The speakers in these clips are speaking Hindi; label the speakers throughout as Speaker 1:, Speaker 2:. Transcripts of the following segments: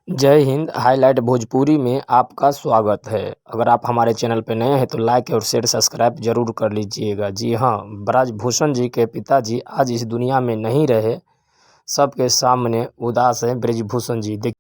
Speaker 1: जय हिंद। हाईलाइट भोजपुरी में आपका स्वागत है। अगर आप हमारे चैनल पर नए हैं तो लाइक और शेयर सब्सक्राइब जरूर कर लीजिएगा। जी हाँ, ब्रजभूषण जी के पिताजी आज इस दुनिया में नहीं रहे। सबके सामने उदास है ब्रजभूषण जी।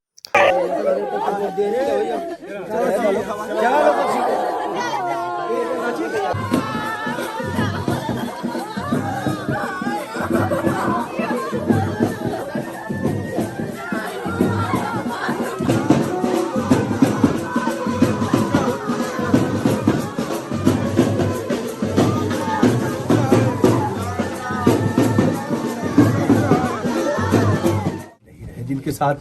Speaker 2: जिनके साथ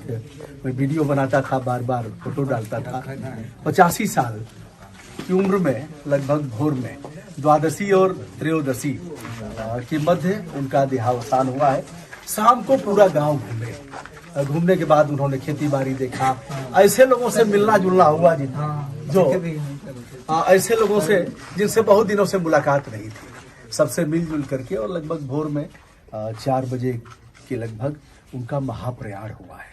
Speaker 2: मैं वीडियो बनाता था, बार बार फोटो डालता था। 85 साल की उम्र में, लगभग भोर में द्वादशी और त्रयोदशी के मध्य उनका देहावसान हुआ है। शाम को पूरा गांव घूमने के बाद उन्होंने खेती बाड़ी देखा। ऐसे लोगों से मिलना जुलना हुआ जो ऐसे लोगों से जिनसे बहुत दिनों से मुलाकात नहीं थी, सबसे मिलजुल करके, और लगभग भोर में 4 बजे के लगभग उनका महाप्रयाण हुआ है।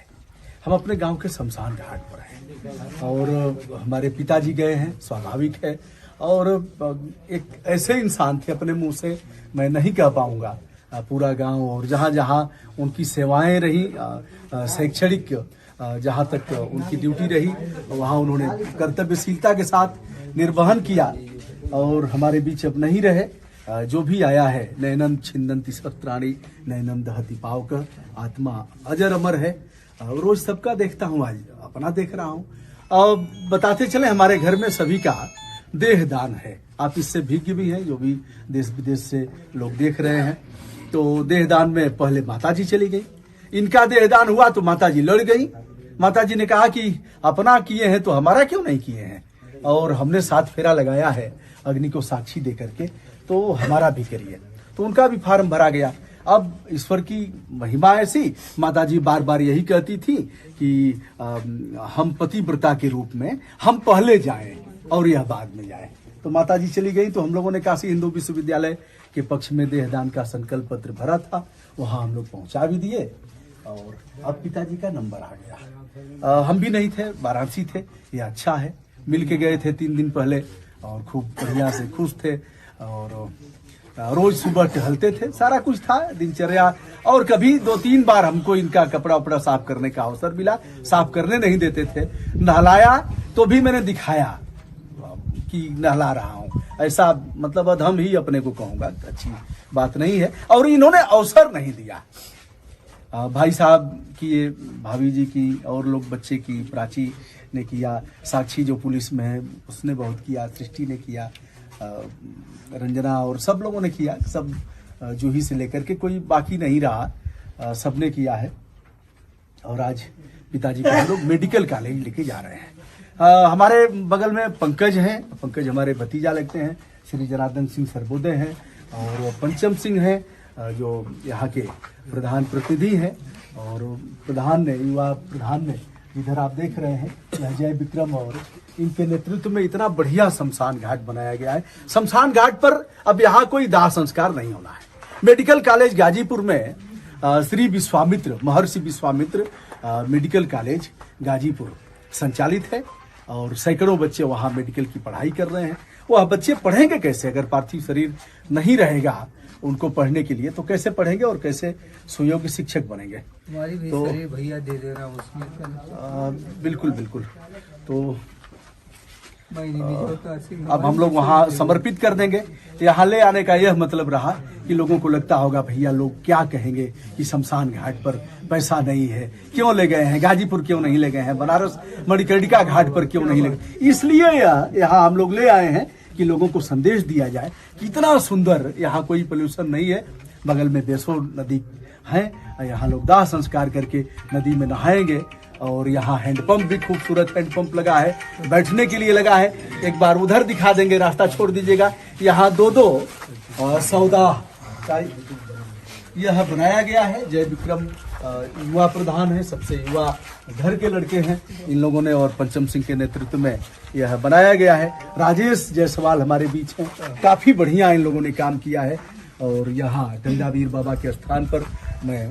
Speaker 2: हम अपने गांव के शमशान घाट पर हैं और हमारे पिताजी गए हैं, स्वाभाविक है। और एक ऐसे इंसान थे, अपने मुंह से मैं नहीं कह पाऊंगा, पूरा गांव और जहां जहां उनकी सेवाएं रही, शैक्षणिक जहां तक उनकी ड्यूटी रही, वहां उन्होंने कर्तव्यशीलता के साथ निर्वहन किया। और हमारे बीच अब नहीं रहे। जो भी आया है, नैनम छिंदंती शस्त्राणी नैनम दहती पावक, आत्मा अजर अमर है। रोज सबका देखता हूँ, आज अपना देख रहा हूँ। बताते चले, हमारे घर में सभी का देहदान है। आप इससे भिज्ञ भी हैं, जो भी देश विदेश से लोग देख रहे हैं। तो देहदान में पहले माताजी चली गई। इनका देहदान हुआ तो माताजी लड़ गई। माताजी ने कहा कि अपना किए हैं तो हमारा क्यों नहीं किए हैं, और हमने 7 फेरा लगाया है अग्नि को साक्षी दे करके, तो हमारा भी करिए। तो उनका भी फार्म भरा गया। अब ईश्वर की महिमा ऐसी, माताजी बार बार यही कहती थी कि हम पतिव्रता के रूप में हम पहले जाएं और यह बाद में जाए। तो माताजी चली गई तो हम लोगों ने काशी हिंदू विश्वविद्यालय के पक्ष में देहदान का संकल्प पत्र भरा था, वहां हम लोग पहुंचा भी दिए। और अब पिताजी का नंबर आ गया। हम भी नहीं थे, वाराणसी थे। ये अच्छा है, मिल के गए थे 3 दिन पहले और खूब बढ़िया से खुश थे। और रोज सुबह टहलते थे, सारा कुछ था दिनचर्या। और कभी 2-3 बार हमको इनका कपड़ा उपड़ा साफ करने का अवसर मिला। साफ करने नहीं देते थे, नहलाया तो भी मैंने दिखाया कि नहला रहा हूं। ऐसा मतलब अधम ही अपने को कहूंगा, अच्छी बात नहीं है। और इन्होंने अवसर नहीं दिया। भाई साहब की, भाभी जी की, और लोग बच्चे की, प्राची ने किया, साक्षी जो पुलिस में है उसने बहुत किया, सृष्टि ने किया, रंजना और सब लोगों ने किया। सब जूही से लेकर के कोई बाकी नहीं रहा, सबने किया है। और आज पिताजी को हम लोग मेडिकल कॉलेज लेके जा रहे हैं। हमारे बगल में पंकज हैं। पंकज हमारे भतीजा लगते हैं। श्री जनार्दन सिंह सर्वोदय हैं और पंचम सिंह हैं, जो यहाँ के प्रधान प्रतिनिधि हैं। और प्रधान ने, युवा प्रधान ने, इधर आप देख रहे हैं जय विक्रम, और इनके नेतृत्व में इतना बढ़िया शमशान घाट बनाया गया है। शमशान घाट पर अब यहाँ कोई दाह संस्कार नहीं होना है। मेडिकल कॉलेज गाजीपुर में श्री विश्वामित्र, महर्षि विश्वामित्र मेडिकल कॉलेज गाजीपुर संचालित है और सैकड़ों बच्चे वहाँ मेडिकल की पढ़ाई कर रहे हैं। वह बच्चे पढ़ेंगे कैसे अगर पार्थिव शरीर नहीं रहेगा उनको पढ़ने के लिए, तो कैसे पढ़ेंगे और कैसे सुयोग्य शिक्षक बनेंगे। तो
Speaker 3: भैया दे देना उसमें।
Speaker 2: बिल्कुल बिल्कुल। तो अब हम लोग वहाँ समर्पित कर देंगे। यहाँ ले आने का यह मतलब रहा कि लोगों को लगता होगा भैया लोग क्या कहेंगे कि शमशान घाट पर पैसा नहीं है, क्यों ले गए हैं, गाजीपुर क्यों नहीं ले गए हैं, बनारस मणिकर्णिका घाट पर क्यों नहीं ले गए। इसलिए यहाँ हम लोग ले आए हैं कि लोगों को संदेश दिया जाए कि इतना सुंदर, यहाँ कोई पोल्यूशन नहीं है। बगल में बेसो नदी है, यहाँ लोग दाह संस्कार करके नदी में नहाएंगे। और यहाँ हैंडपंप भी खूबसूरत हैंडपंप लगा है, बैठने के लिए लगा है। एक बार उधर दिखा देंगे, रास्ता छोड़ दीजिएगा। यहाँ 2 सौदा यह बनाया गया है। जय विक्रम युवा प्रधान है, सबसे युवा घर के लड़के हैं इन लोगों ने, और पंचम सिंह के नेतृत्व में यह बनाया गया है। राजेश जायसवाल हमारे बीच हैं, काफी बढ़िया इन लोगों ने काम किया है। और यहाँ डंडावीर बाबा के स्थान पर मैं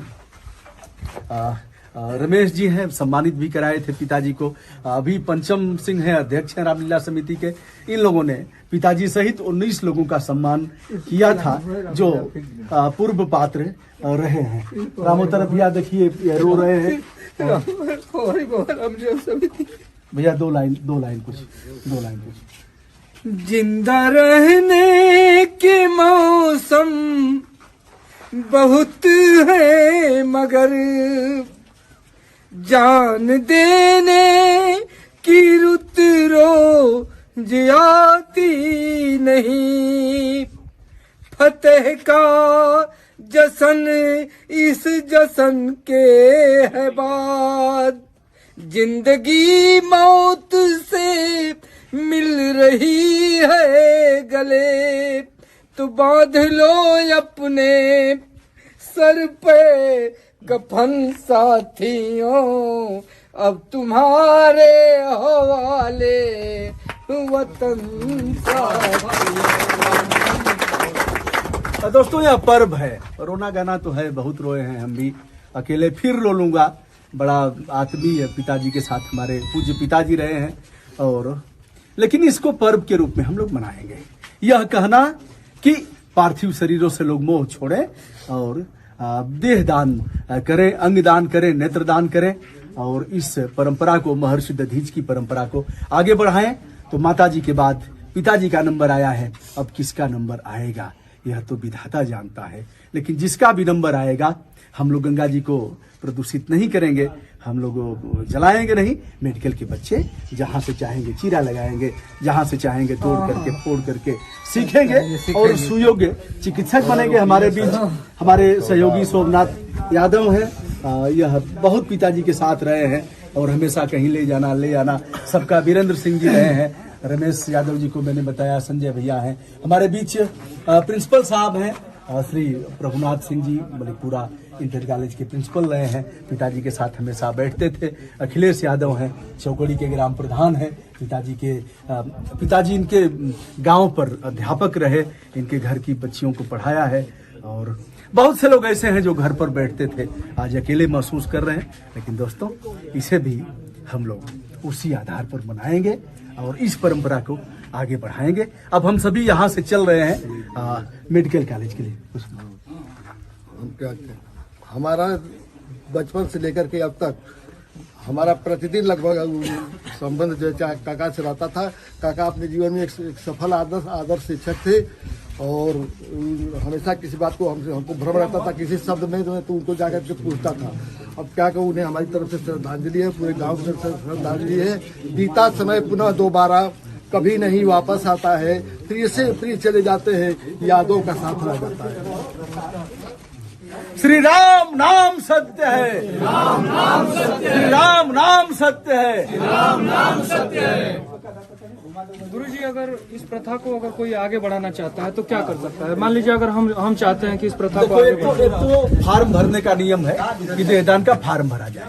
Speaker 2: रमेश जी हैं, सम्मानित भी कराए थे पिताजी को। अभी पंचम सिंह हैं, अध्यक्ष हैं रामलीला समिति के। इन लोगों ने पिताजी सहित 19 लोगों का सम्मान किया था जो पूर्व पात्र रहे हैं। रामो तरफ या देखिए रो रहे हैं भैया। दो लाइन कुछ।
Speaker 3: जिंदा रहने के मौसम बहुत है मगर जान देने की रुत रोज आती नहीं। फतेह का जश्न इस जश्न के है बाद, जिंदगी मौत से मिल रही है गले, तो बांध लो अपने सर पे कफन साथियों, अब तुम्हारे हवाले वतन साथियों।
Speaker 2: दोस्तों यह पर्व है, रोना गाना तो है, बहुत रोए हैं हम भी। अकेले फिर रो लूंगा। बड़ा आत्मीय पिताजी के साथ हमारे पूज्य पिताजी रहे हैं, और लेकिन इसको पर्व के रूप में हम लोग मनाएंगे। यह कहना कि पार्थिव शरीरों से लोग मोह छोड़ें और देह दान करें, अंग दान करें, नेत्र दान करें, और इस परंपरा को, महर्षि दधीच की परंपरा को आगे बढ़ाएं। तो माताजी के बाद पिताजी का नंबर आया है, अब किसका नंबर आएगा यह तो विधाता जानता है। लेकिन जिसका भी नंबर आएगा, हम लोग गंगा जी को प्रदूषित नहीं करेंगे, हम लोग जलाएंगे नहीं। मेडिकल के बच्चे जहां से चाहेंगे चीरा लगाएंगे, जहां से चाहेंगे तोड़ करके फोड़ करके सीखेंगे और सुयोग्य चिकित्सक बनेंगे। हमारे बीच हमारे सहयोगी सोमनाथ यादव हैं, यह बहुत पिताजी के साथ रहे हैं और हमेशा कहीं ले जाना ले आना सबका। वीरेंद्र सिंह जी रहे हैं, रमेश यादव जी को मैंने बताया, संजय भैया हैं हमारे बीच। प्रिंसिपल साहब हैं श्री प्रभुनाथ सिंह जी, मलिकपुरा इंटर कॉलेज के प्रिंसिपल रहे हैं, पिताजी के साथ हमेशा बैठते थे। अखिलेश यादव हैं, चौकड़ी के ग्राम प्रधान हैं, पिताजी इनके गांव पर अध्यापक रहे, इनके घर की बच्चियों को पढ़ाया है। और बहुत से लोग ऐसे हैं जो घर पर बैठते थे, आज अकेले महसूस कर रहे हैं। लेकिन दोस्तों इसे भी हम लोग उसी आधार पर मनाएंगे और इस परंपरा को आगे बढ़ाएंगे। अब हम सभी यहाँ से चल रहे हैं मेडिकल कॉलेज के लिए।
Speaker 4: हम क्या हमारा बचपन से लेकर के अब तक हमारा प्रतिदिन लगभग संबंध जो काका से रहता था। काका अपने जीवन में एक सफल आदर्श शिक्षक थे और हमेशा किसी बात को हमको भ्रम रहता था, किसी शब्द में तो उनको जाकर के पूछता था। अब क्या कहूँ, उन्हें हमारी तरफ से श्रद्धांजलि है, पूरे गांव की तरफ से श्रद्धांजलि है। बीता समय पुनः दोबारा कभी नहीं वापस आता है, प्रिय से प्रिय चले जाते हैं, यादों का साथ रह जाता है।
Speaker 2: श्री राम नाम सत्य है, श्री राम नाम सत्य है।
Speaker 5: गुरुजी, अगर इस प्रथा को अगर कोई आगे बढ़ाना चाहता है तो क्या कर सकता है? मान लीजिए अगर हम चाहते हैं कि इस प्रथा को आगे
Speaker 2: तो फार्म भरने का नियम है कि देहदान का फार्म भरा जाए।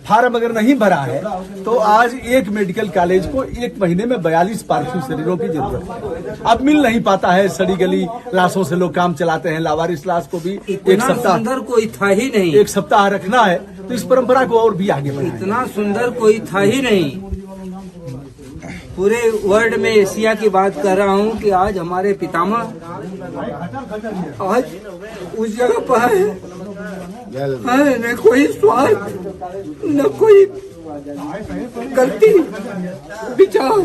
Speaker 2: फार्म अगर नहीं भरा है तो आज एक मेडिकल कॉलेज को 1 महीने में 42 पार्थिव शरीरों की जरूरत है। अब मिल नहीं पाता है, सड़ी गली लाशों से लोग काम चलाते हैं। लावारिस लाश को भी एक सप्ताह,
Speaker 3: सुंदर कोई था ही नहीं,
Speaker 2: 1 सप्ताह रखना है। तो इस परंपरा को और भी आगे बढ़ाएं।
Speaker 3: इतना सुंदर कोई था ही नहीं। पूरे वर्ल्ड में एशिया की बात कर रहा हूँ कि आज हमारे पितामह आज उस जगह पर है, न कोई स्वार्थ, न कोई गलती विचार।